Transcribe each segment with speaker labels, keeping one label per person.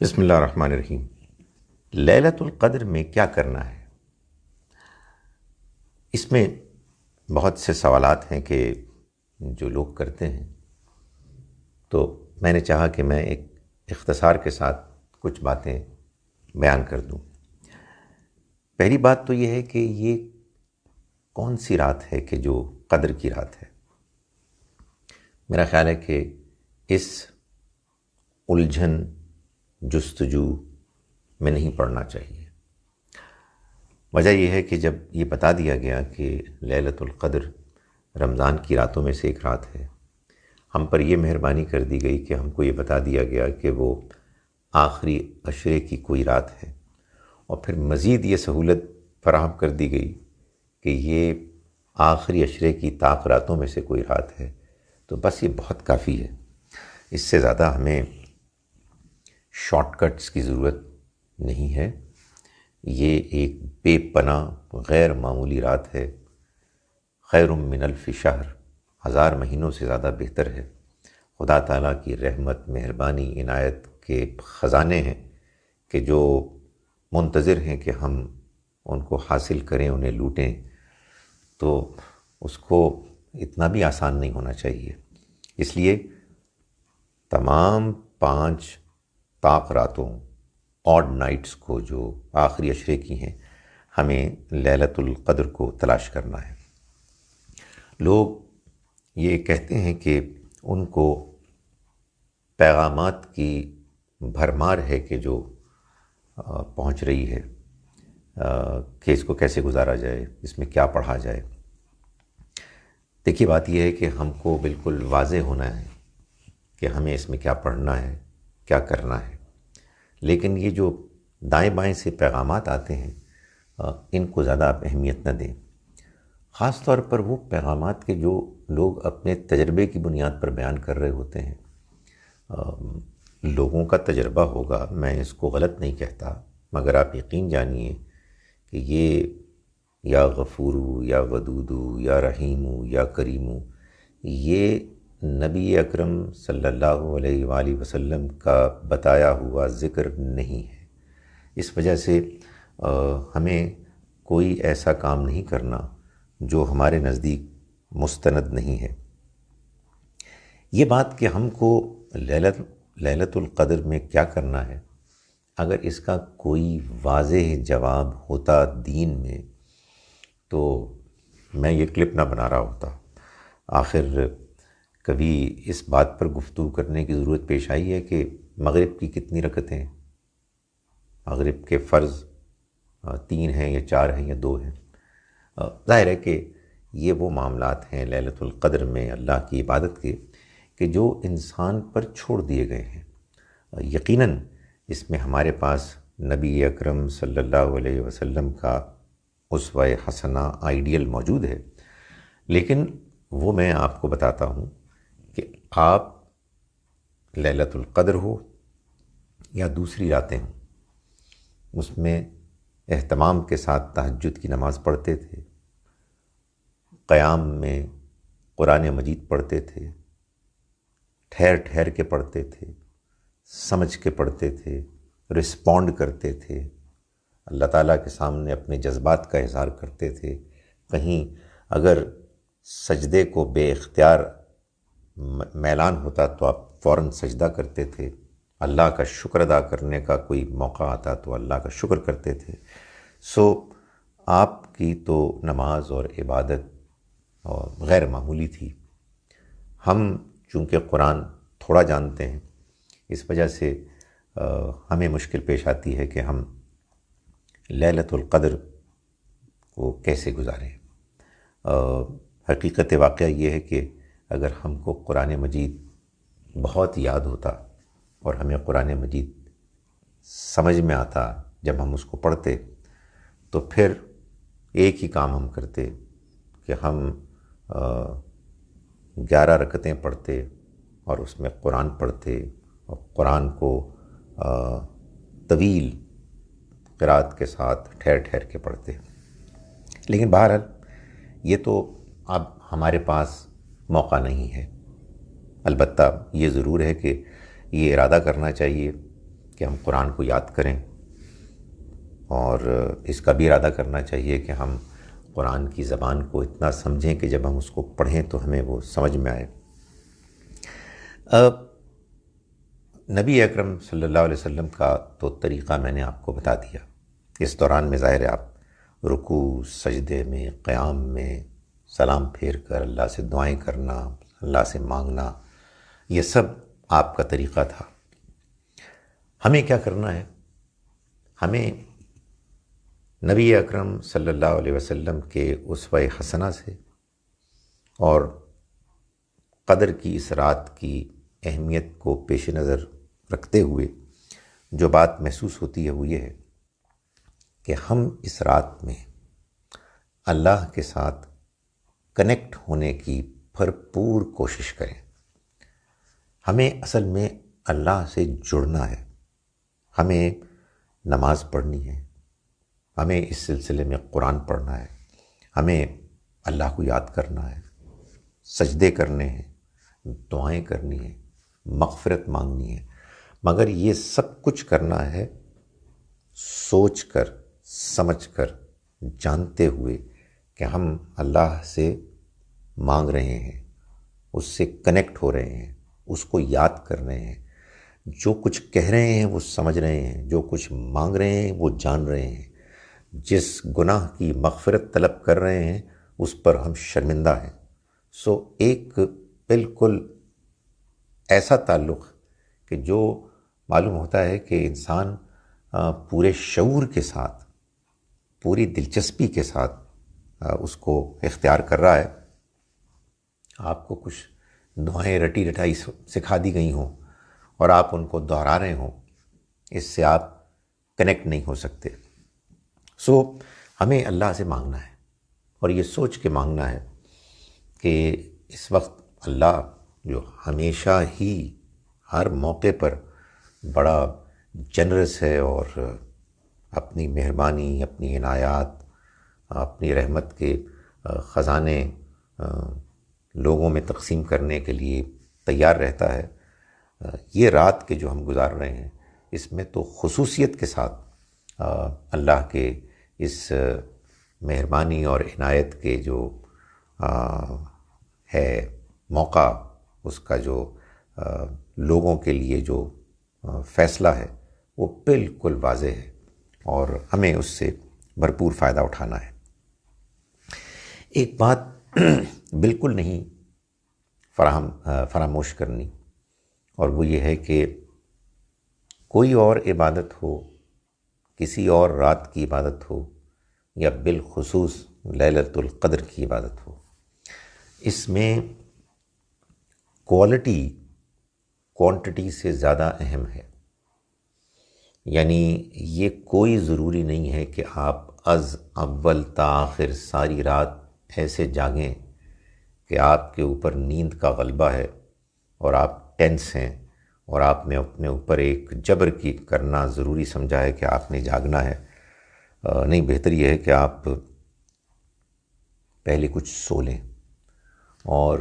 Speaker 1: بسم اللہ الرحمن الرحیم۔ لیلۃ القدر میں کیا کرنا ہے؟ اس میں بہت سے سوالات ہیں کہ جو لوگ کرتے ہیں، تو میں نے چاہا کہ میں ایک اختصار کے ساتھ کچھ باتیں بیان کر دوں۔ پہلی بات تو یہ ہے کہ یہ کون سی رات ہے کہ جو قدر کی رات ہے؟ میرا خیال ہے کہ اس الجھن جستجو میں نہیں پڑنا چاہیے۔ وجہ یہ ہے کہ جب یہ بتا دیا گیا کہ لیلۃ القدر رمضان کی راتوں میں سے ایک رات ہے، ہم پر یہ مہربانی کر دی گئی کہ ہم کو یہ بتا دیا گیا کہ وہ آخری عشرے کی کوئی رات ہے، اور پھر مزید یہ سہولت فراہم کر دی گئی کہ یہ آخری عشرے کی طاق راتوں میں سے کوئی رات ہے، تو بس یہ بہت کافی ہے۔ اس سے زیادہ ہمیں شارٹ کٹس کی ضرورت نہیں ہے۔ یہ ایک بے پناہ غیر معمولی رات ہے، خیر من الف شہر، 1000 مہینوں سے زیادہ بہتر ہے۔ خدا تعالیٰ کی رحمت، مہربانی، عنایت کے خزانے ہیں کہ جو منتظر ہیں کہ ہم ان کو حاصل کریں، انہیں لوٹیں، تو اس کو اتنا بھی آسان نہیں ہونا چاہیے۔ اس لیے تمام 5 طاق راتوں، آڈ نائٹس کو جو آخری عشرے کی ہیں، ہمیں لیلۃ القدر کو تلاش کرنا ہے۔ لوگ یہ کہتے ہیں کہ ان کو پیغامات کی بھرمار ہے کہ جو پہنچ رہی ہے، کہ اس کو کیسے گزارا جائے، اس میں کیا پڑھا جائے۔ دیکھیے، بات یہ ہے کہ ہم کو بالکل واضح ہونا ہے کہ ہمیں اس میں کیا پڑھنا ہے، کیا کرنا ہے۔ لیکن یہ جو دائیں بائیں سے پیغامات آتے ہیں، ان کو زیادہ آپ اہمیت نہ دیں، خاص طور پر وہ پیغامات کے جو لوگ اپنے تجربے کی بنیاد پر بیان کر رہے ہوتے ہیں۔ لوگوں کا تجربہ ہوگا، میں اس کو غلط نہیں کہتا، مگر آپ یقین جانیے کہ یہ یا غفورو یا ودودو یا رحیمو یا کریمو، یہ نبی اکرم صلی اللہ علیہ وآلہ وسلم کا بتایا ہوا ذکر نہیں ہے۔ اس وجہ سے ہمیں کوئی ایسا کام نہیں کرنا جو ہمارے نزدیک مستند نہیں ہے۔ یہ بات کہ ہم کو لیلۃ القدر میں کیا کرنا ہے، اگر اس کا کوئی واضح جواب ہوتا دین میں، تو میں یہ کلپ نہ بنا رہا ہوتا۔ آخر کبھی اس بات پر گفتگو کرنے کی ضرورت پیش آئی ہے کہ مغرب کی کتنی رکعتیں ہیں، مغرب کے فرض 3 ہیں یا 4 ہیں یا 2 ہیں۔ ظاہر ہے کہ یہ وہ معاملات ہیں لیلۃ القدر میں اللہ کی عبادت کے کہ جو انسان پر چھوڑ دیے گئے ہیں۔ یقیناً اس میں ہمارے پاس نبی اکرم صلی اللہ علیہ وسلم کا اسوہ حسنہ آئیڈیل موجود ہے، لیکن وہ میں آپ کو بتاتا ہوں کہ آپ لیلۃ القدر ہو یا دوسری راتیں ہوں، اس میں اہتمام کے ساتھ تہجد کی نماز پڑھتے تھے، قیام میں قرآن مجید پڑھتے تھے، ٹھہر ٹھہر کے پڑھتے تھے، سمجھ کے پڑھتے تھے، رسپونڈ کرتے تھے، اللہ تعالیٰ کے سامنے اپنے جذبات کا اظہار کرتے تھے۔ کہیں اگر سجدے کو بے اختیار میلان ہوتا تو آپ فوراً سجدہ کرتے تھے، اللہ کا شکر ادا کرنے کا کوئی موقع آتا تو اللہ کا شکر کرتے تھے۔ آپ کی تو نماز اور عبادت غیر معمولی تھی۔ ہم چونکہ قرآن تھوڑا جانتے ہیں، اس وجہ سے ہمیں مشکل پیش آتی ہے کہ ہم لیلۃ القدر کو کیسے گزاریں۔ حقیقت واقعہ یہ ہے کہ اگر ہم کو قرآن مجید بہت یاد ہوتا اور ہمیں قرآن مجید سمجھ میں آتا جب ہم اس کو پڑھتے، تو پھر ایک ہی کام ہم کرتے کہ ہم 11 رکعتیں پڑھتے اور اس میں قرآن پڑھتے، اور قرآن کو طویل قرات کے ساتھ ٹھہر ٹھہر کے پڑھتے۔ لیکن بہرحال یہ تو اب ہمارے پاس موقع نہیں ہے۔ البتہ یہ ضرور ہے کہ یہ ارادہ کرنا چاہیے کہ ہم قرآن کو یاد کریں، اور اس کا بھی ارادہ کرنا چاہیے کہ ہم قرآن کی زبان کو اتنا سمجھیں کہ جب ہم اس کو پڑھیں تو ہمیں وہ سمجھ میں آئے۔ نبی اکرم صلی اللہ علیہ وسلم کا تو طریقہ میں نے آپ کو بتا دیا۔ اس دوران میں ظاہر ہے آپ رکوع، سجدے میں، قیام میں سلام پھیر کر اللہ سے دعائیں کرنا، اللہ سے مانگنا، یہ سب آپ کا طریقہ تھا۔ ہمیں کیا کرنا ہے؟ ہمیں نبی اکرم صلی اللہ علیہ وسلم کے اسوہ حسنہ سے اور قدر کی اس رات کی اہمیت کو پیش نظر رکھتے ہوئے جو بات محسوس ہوتی ہے وہ یہ ہے کہ ہم اس رات میں اللہ کے ساتھ کنیکٹ ہونے کی بھرپور کوشش کریں۔ ہمیں اصل میں اللہ سے جڑنا ہے، ہمیں نماز پڑھنی ہے، ہمیں اس سلسلے میں قرآن پڑھنا ہے، ہمیں اللہ کو یاد کرنا ہے، سجدے کرنے ہیں، دعائیں کرنی ہیں، مغفرت مانگنی ہے، مگر یہ سب کچھ کرنا ہے سوچ کر، سمجھ کر، جانتے ہوئے کہ ہم اللہ سے مانگ رہے ہیں، اس سے کنیکٹ ہو رہے ہیں، اس کو یاد کر رہے ہیں، جو کچھ کہہ رہے ہیں وہ سمجھ رہے ہیں، جو کچھ مانگ رہے ہیں وہ جان رہے ہیں، جس گناہ کی مغفرت طلب کر رہے ہیں اس پر ہم شرمندہ ہیں۔ سو ایک بالکل ایسا تعلق کہ جو معلوم ہوتا ہے کہ انسان پورے شعور کے ساتھ، پوری دلچسپی کے ساتھ اس کو اختیار کر رہا ہے۔ آپ کو کچھ دعائیں رٹی رٹائی سکھا دی گئی ہوں اور آپ ان کو دہرا رہے ہوں، اس سے آپ کنیکٹ نہیں ہو سکتے۔ سو ہمیں اللہ سے مانگنا ہے اور یہ سوچ کے مانگنا ہے کہ اس وقت اللہ جو ہمیشہ ہی ہر موقع پر بڑا جنرس ہے اور اپنی مہربانی، اپنی عنایات، اپنی رحمت کے خزانے لوگوں میں تقسیم کرنے کے لیے تیار رہتا ہے۔ یہ رات کے جو ہم گزار رہے ہیں اس میں تو خصوصیت کے ساتھ اللہ کے اس مہربانی اور عنایت کے جو ہے موقع، اس کا جو لوگوں کے لیے جو فیصلہ ہے وہ بالکل واضح ہے اور ہمیں اس سے بھرپور فائدہ اٹھانا ہے۔ ایک بات بالکل نہیں فراموش کرنی، اور وہ یہ ہے کہ کوئی اور عبادت ہو، کسی اور رات کی عبادت ہو یا بالخصوص لیلۃ القدر کی عبادت ہو، اس میں کوالٹی کوانٹٹی سے زیادہ اہم ہے۔ یعنی یہ کوئی ضروری نہیں ہے کہ آپ از اول تا آخر ساری رات ایسے جاگیں کہ آپ کے اوپر نیند کا غلبہ ہے اور آپ ٹینس ہیں اور آپ نے اپنے اوپر ایک جبر کی کرنا ضروری سمجھا ہے کہ آپ نے جاگنا ہے۔ نہیں، بہتر یہ ہے کہ آپ پہلے کچھ سو لیں اور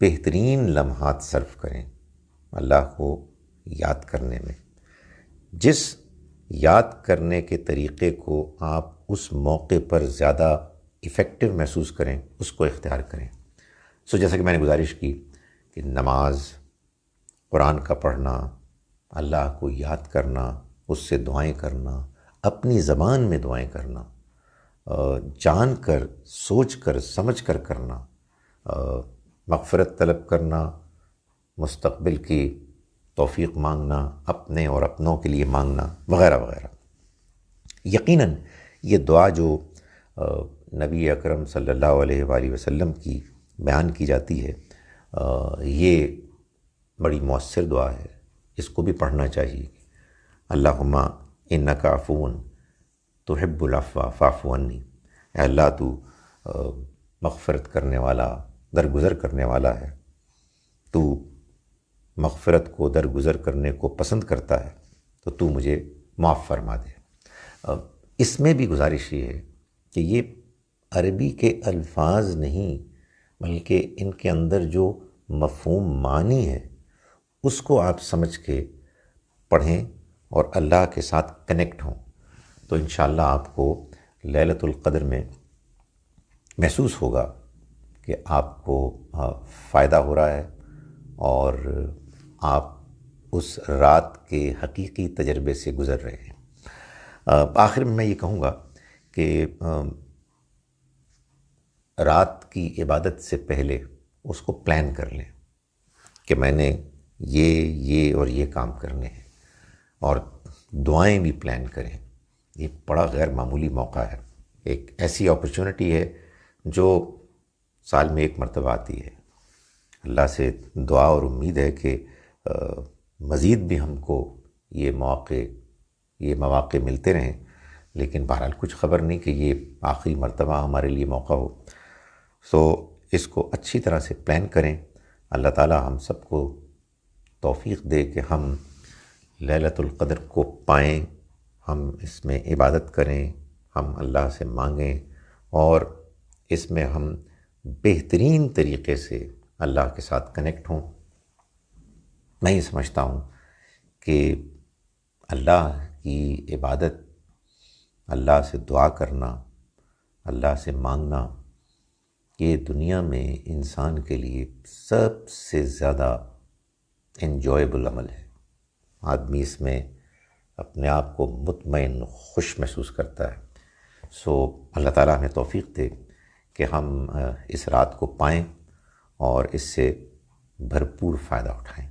Speaker 1: بہترین لمحات صرف کریں اللہ کو یاد کرنے میں۔ جس یاد کرنے کے طریقے کو آپ اس موقع پر زیادہ ایفیکٹو محسوس کریں اس کو اختیار کریں۔ سو جیسا کہ میں نے گزارش کی کہ نماز، قرآن کا پڑھنا، اللہ کو یاد کرنا، اس سے دعائیں کرنا، اپنی زبان میں دعائیں کرنا، جان کر، سوچ کر، سمجھ کر کرنا، مغفرت طلب کرنا، مستقبل کی توفیق مانگنا، اپنے اور اپنوں کے لیے مانگنا، وغیرہ وغیرہ۔ یقیناً یہ دعا جو نبی اکرم صلی اللہ علیہ وآلہ وسلم کی بیان کی جاتی ہے، یہ بڑی مؤثر دعا ہے، اس کو بھی پڑھنا چاہیے۔ اللہم انک عفو تحب العفو فاعف عنی، اے اللہ تو مغفرت کرنے والا، درگزر کرنے والا ہے، تو مغفرت کو درگزر کرنے کو پسند کرتا ہے، تو تو مجھے معاف فرما دے۔ اس میں بھی گزارش یہ ہے کہ یہ عربی کے الفاظ نہیں بلکہ ان کے اندر جو مفہوم معنی ہے اس کو آپ سمجھ کے پڑھیں اور اللہ کے ساتھ کنیکٹ ہوں، تو انشاءاللہ آپ کو لیلۃ القدر میں محسوس ہوگا کہ آپ کو فائدہ ہو رہا ہے، اور آپ اس رات کے حقیقی تجربے سے گزر رہے ہیں۔ آخر میں یہ کہوں گا کہ رات کی عبادت سے پہلے اس کو پلان کر لیں کہ میں نے یہ اور یہ کام کرنے ہیں، اور دعائیں بھی پلان کریں۔ یہ بڑا غیر معمولی موقع ہے، ایک ایسی اپرچونٹی ہے جو سال میں ایک مرتبہ آتی ہے۔ اللہ سے دعا اور امید ہے کہ مزید بھی ہم کو یہ مواقع ملتے رہیں، لیکن بہرحال کچھ خبر نہیں کہ یہ آخری مرتبہ ہمارے لیے موقع ہو۔ سو اس کو اچھی طرح سے پلان کریں۔ اللہ تعالی ہم سب کو توفیق دے کہ ہم لیلۃ القدر کو پائیں، ہم اس میں عبادت کریں، ہم اللہ سے مانگیں، اور اس میں ہم بہترین طریقے سے اللہ کے ساتھ کنیکٹ ہوں۔ میں یہ سمجھتا ہوں کہ اللہ کی عبادت، اللہ سے دعا کرنا، اللہ سے مانگنا، یہ دنیا میں انسان کے لیے سب سے زیادہ انجوائبل عمل ہے۔ آدمی اس میں اپنے آپ کو مطمئن، خوش محسوس کرتا ہے۔ سو اللہ تعالیٰ ہمیں توفیق دے کہ ہم اس رات کو پائیں اور اس سے بھرپور فائدہ اٹھائیں۔